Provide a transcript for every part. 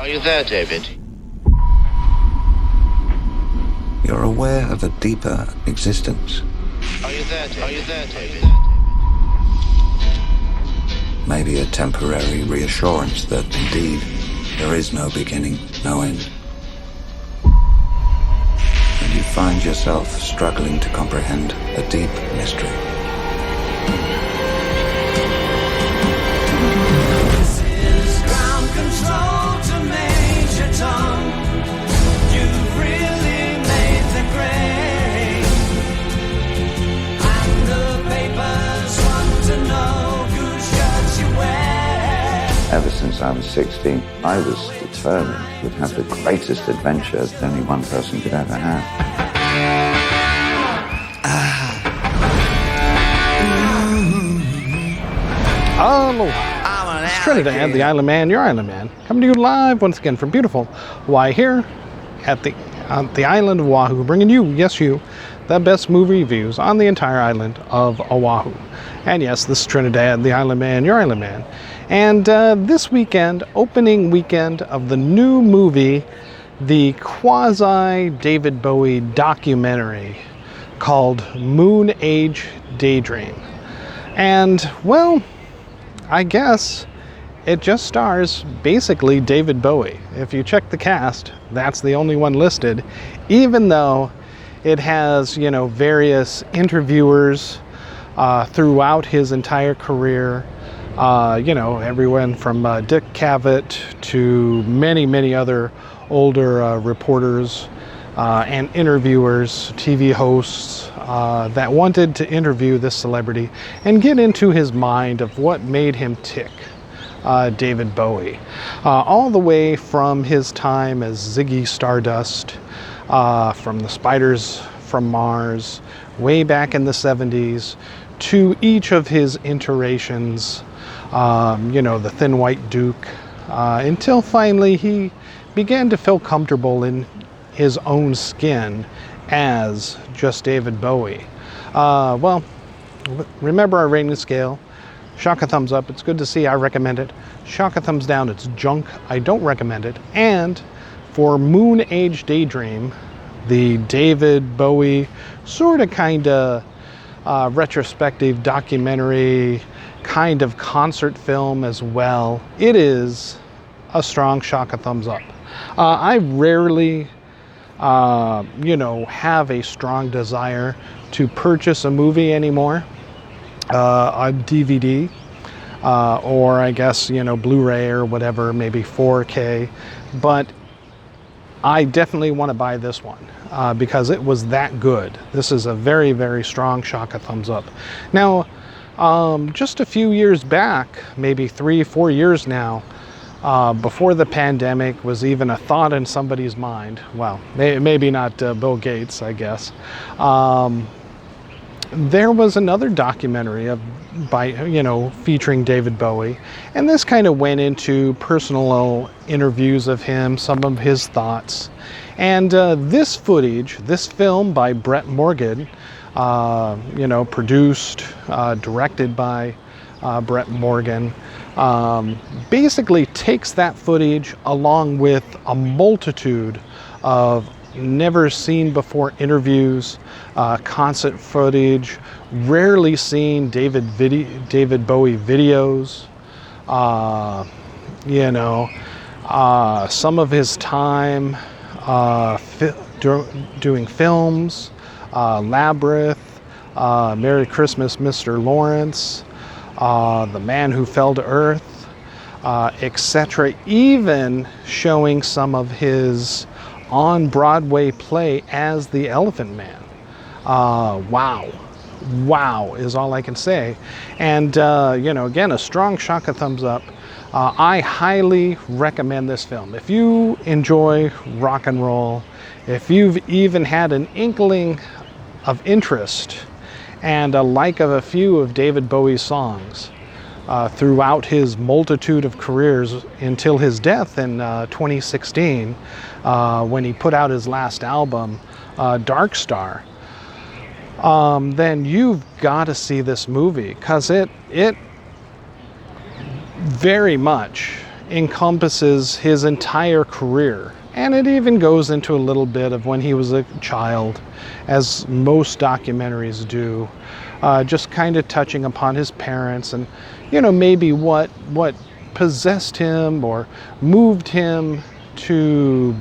you there, David? You're aware of a deeper existence. Are you there, David? Are you there, David? Maybe a temporary reassurance that indeed there is no beginning, no end. And you find yourself struggling to comprehend a deep mystery. This is ground control to Major Tom. You've really made the grade. And the papers want to know whose shirts you wear. Ever since I was 16, I was determined we'd have the greatest adventure that only one person could ever have. Aloha. It's Trinidad the Island Man, your Island Man, coming to you live once again from beautiful Hawaii here at the island of Oahu, bringing you, yes you, the best movie reviews on the entire island of Oahu. And yes, this is Trinidad the Island Man, your Island Man. And this weekend, opening weekend of the new movie, the quasi-David Bowie documentary called Moonage Daydream. And, well, I guess it just stars basically David Bowie. If you check the cast, that's the only one listed, even though it has, you know, various interviewers throughout his entire career. You know, everyone from Dick Cavett to many other older reporters and interviewers, TV hosts that wanted to interview this celebrity and get into his mind of what made him tick, David Bowie. All the way from his time as Ziggy Stardust, from the Spiders from Mars, way back in the 70s, to each of his iterations, you know, the Thin White Duke, until finally he began to feel comfortable in his own skin as just David Bowie. Well, remember our rating scale. Shock a thumbs up, it's good to see, I recommend it. Shock a thumbs down, it's junk, I don't recommend it. And for Moonage Daydream, the David Bowie sort of kind of retrospective documentary, kind of concert film as well, it is a strong shock a thumbs up. I rarely you know, have a strong desire to purchase a movie anymore on DVD or I guess, you know, Blu-ray or whatever, maybe 4K, but I definitely want to buy this one because it was that good. This is a very strong shock a thumbs up. Now, just a few years back, maybe 3-4 years now, before the pandemic was even a thought in somebody's mind, well, maybe not Bill Gates, I guess, there was another documentary featuring David Bowie, and this kind of went into personal interviews of him, some of his thoughts, and this footage, this film by Brett Morgan, you know, produced, directed by Brett Morgan, basically takes that footage along with a multitude of never seen before interviews, concert footage, rarely seen David Bowie videos, you know, some of his time doing films, Labyrinth, Merry Christmas, Mr. Lawrence, The Man Who Fell to Earth, etc. Even showing some of his on-Broadway play as the Elephant Man. Wow is all I can say. And, you know, again, a strong shock a thumbs up. I highly recommend this film. If you enjoy rock and roll, if you've even had an inkling of interest and a like of a few of David Bowie's songs throughout his multitude of careers until his death in 2016, when he put out his last album, Dark Star, then you've got to see this movie, because it very much encompasses his entire career. And it even goes into a little bit of when he was a child, as most documentaries do, just kind of touching upon his parents and, maybe what possessed him or moved him to,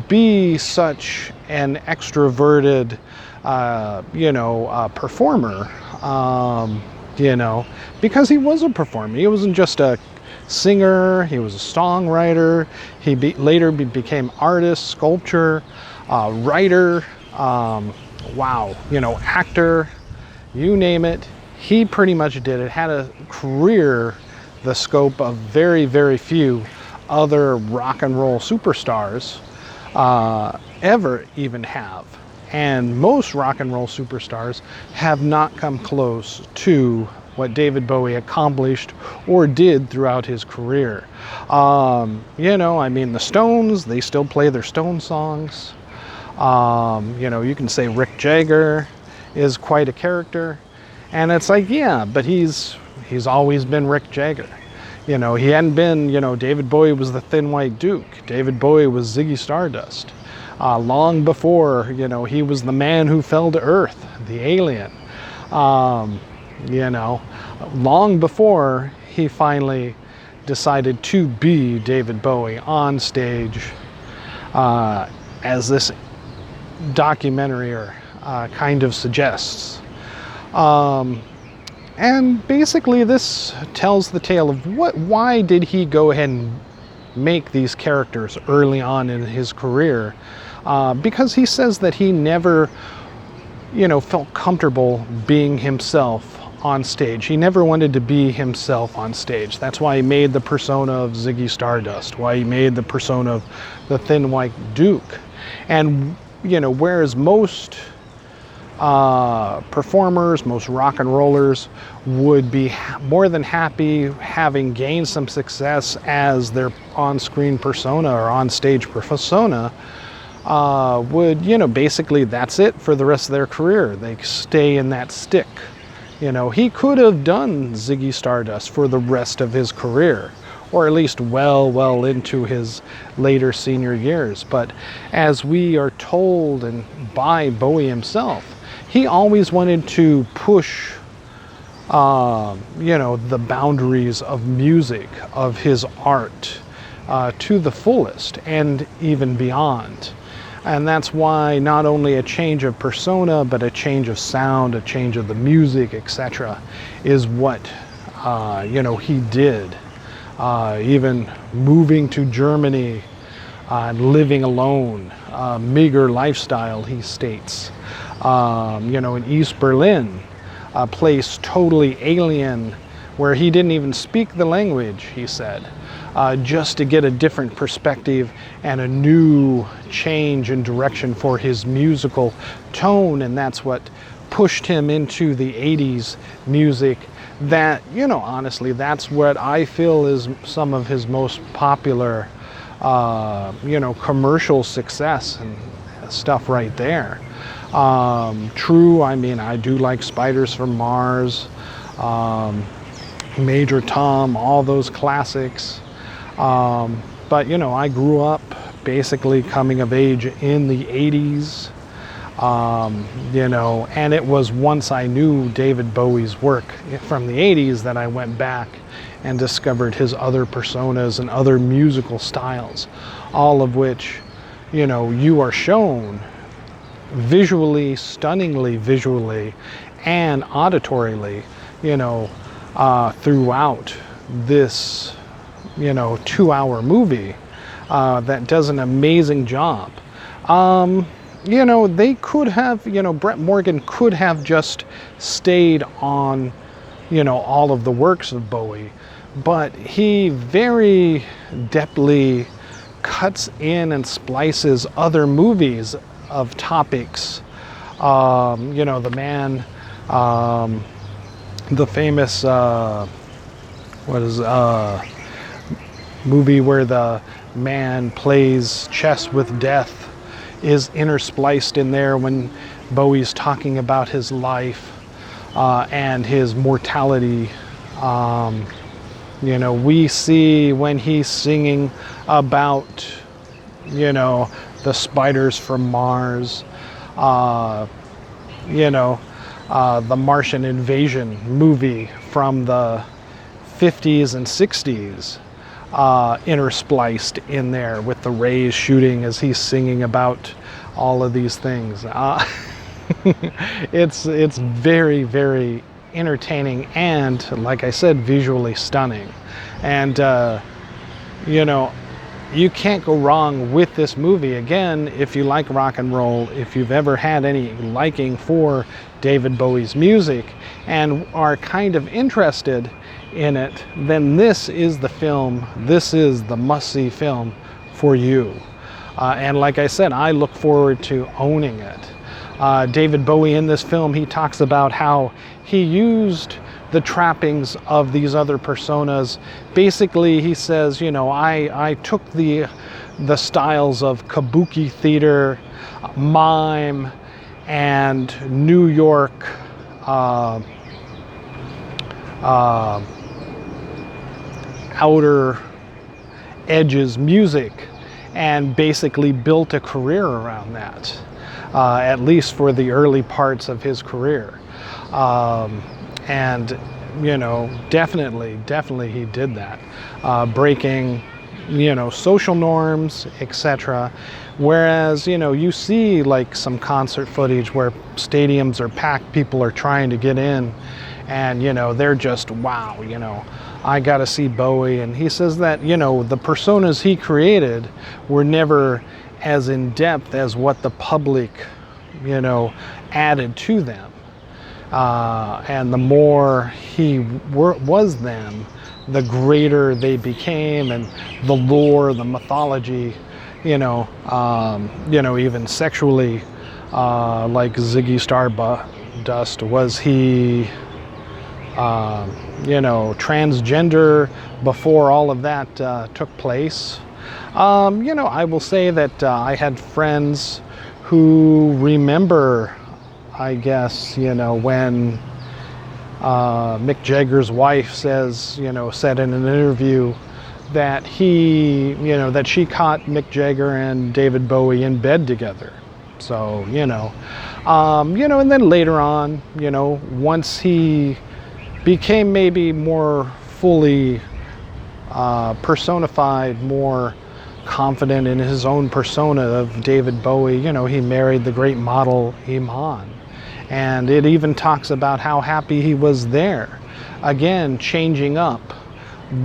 be such an extroverted, performer, because he was a performer. He wasn't just a singer, he was a songwriter. He later became artist, sculptor, writer, actor, you name it. He pretty much did it. Had a career the scope of very, very few other rock and roll superstars ever even have. And most rock and roll superstars have not come close to what David Bowie accomplished or did throughout his career. The Stones, they still play their Stone songs. You can say Rick Jagger is quite a character. And it's like, yeah, but he's always been Rick Jagger. He hadn't been, David Bowie was the Thin White Duke. David Bowie was Ziggy Stardust. Long before, he was the man who fell to earth, the alien. Long before he finally decided to be David Bowie on stage, as this documentary kind of suggests. And basically this tells the tale of why did he go ahead and make these characters early on in his career, because he says that he never felt comfortable being himself on stage. He never wanted to be himself on stage. That's why he made the persona of Ziggy Stardust, why he made the persona of the Thin White Duke. And whereas most performers, most rock and rollers would be more than happy having gained some success as their on-screen persona or on-stage persona, would, basically that's it for the rest of their career. They stay in that stick. He could have done Ziggy Stardust for the rest of his career, or at least well into his later senior years. But as we are told and by Bowie himself, he always wanted to push, the boundaries of music, of his art, to the fullest and even beyond. And that's why not only a change of persona, but a change of sound, a change of the music, etc., is what, he did. Even moving to Germany, living alone, meager lifestyle, he states. In East Berlin, a place totally alien where he didn't even speak the language, he said, just to get a different perspective and a new change in direction for his musical tone. And that's what pushed him into the 80s music. That, honestly, that's what I feel is some of his most popular, commercial success and stuff right there. True, I do like Spiders from Mars, Major Tom, all those classics. But, I grew up basically coming of age in the 80s. And it was once I knew David Bowie's work from the 80s that I went back and discovered his other personas and other musical styles, all of which, you are shown visually, stunningly visually, and auditorily, throughout this, 2-hour movie that does an amazing job. They could have, Brett Morgan could have just stayed on, all of the works of Bowie, but he very depthly cuts in and splices other movies of topics. The man, the famous, movie where the man plays chess with death is interspliced in there when Bowie's talking about his life and his mortality, You know, we see when he's singing about, you know, the spiders from Mars, you know, the Martian invasion movie from the 50s and 60s, interspliced in there with the rays shooting as he's singing about all of these things. It's very, very entertaining and, like I said, visually stunning. And you know, you can't go wrong with this movie. Again, if you like rock and roll, if you've ever had any liking for David Bowie's music and are kind of interested in it, then this is the film, this is the must-see film for you. And like I said, I look forward to owning it. David Bowie in this film, he talks about how he used the trappings of these other personas. Basically, he says, you know, I took the styles of kabuki theater, mime, and New York outer edges music, and basically built a career around that, at least for the early parts of his career. And, you know, definitely he did that, breaking, you know, social norms, etc. Whereas, you know, you see like some concert footage where stadiums are packed, people are trying to get in, and, you know, they're just, wow, you know, I got to see Bowie. And he says that, you know, the personas he created were never as in depth as what the public, you know, added to them. And the more he was them, the greater they became, and the lore, the mythology, you know, even sexually, like Ziggy Stardust, was he, you know, transgender before all of that took place? You know, I will say that I had friends who remember, I guess, you know, when Mick Jagger's wife says, you know, said in an interview that he, you know, that she caught Mick Jagger and David Bowie in bed together. So, you know, and then later on, you know, once he became maybe more fully personified, more confident in his own persona of David Bowie, you know, he married the great model Iman. And it even talks about how happy he was there. Again, changing up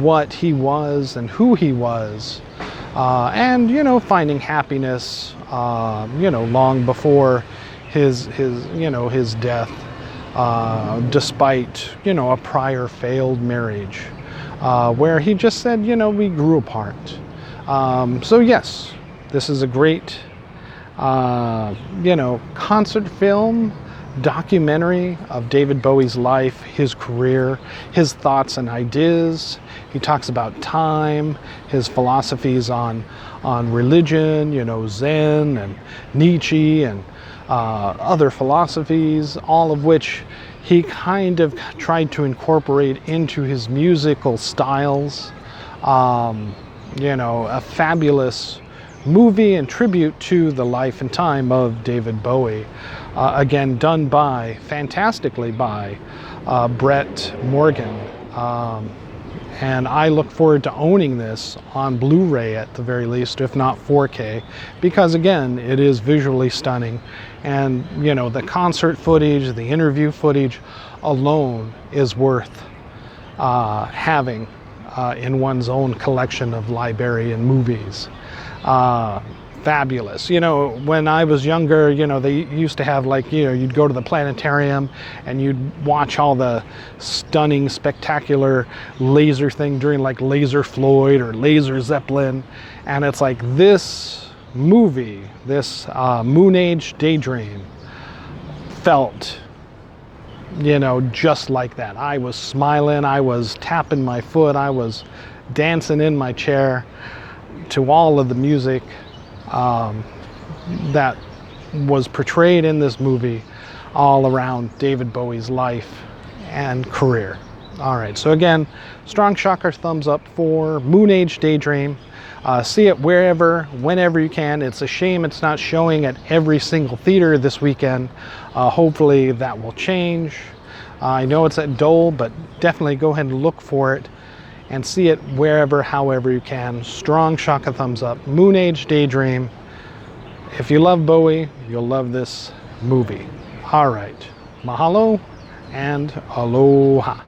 what he was and who he was. And, you know, finding happiness, you know, long before his death, despite, you know, a prior failed marriage, where he just said, you know, we grew apart. So yes, this is a great, you know, concert film, documentary of David Bowie's life, his career, his thoughts and ideas. He talks about time, his philosophies on religion, you know, Zen and Nietzsche and other philosophies, all of which he kind of tried to incorporate into his musical styles. You know, a fabulous movie and tribute to the life and time of David Bowie. Again, done fantastically by Brett Morgan. And I look forward to owning this on Blu-ray at the very least, if not 4K, because again, it is visually stunning. And, you know, the concert footage, the interview footage alone is worth having in one's own collection of library and movies. Fabulous. You know, when I was younger, you know, they used to have, like, you know, you'd go to the planetarium and you'd watch all the stunning, spectacular laser thing during like Laser Floyd or Laser Zeppelin. And it's like this movie, this Moonage Daydream felt, you know, just like that. I was smiling, I was tapping my foot, I was dancing in my chair to all of the music that was portrayed in this movie all around David Bowie's life and career. All right, so again, strong shocker thumbs up for Moonage Daydream. See it wherever, whenever you can. It's a shame it's not showing at every single theater this weekend. Hopefully that will change. I know it's at Dole, but definitely go ahead and look for it and see it wherever, however you can. Strong shocker thumbs up. Moonage Daydream. If you love Bowie, you'll love this movie. All right, mahalo and aloha.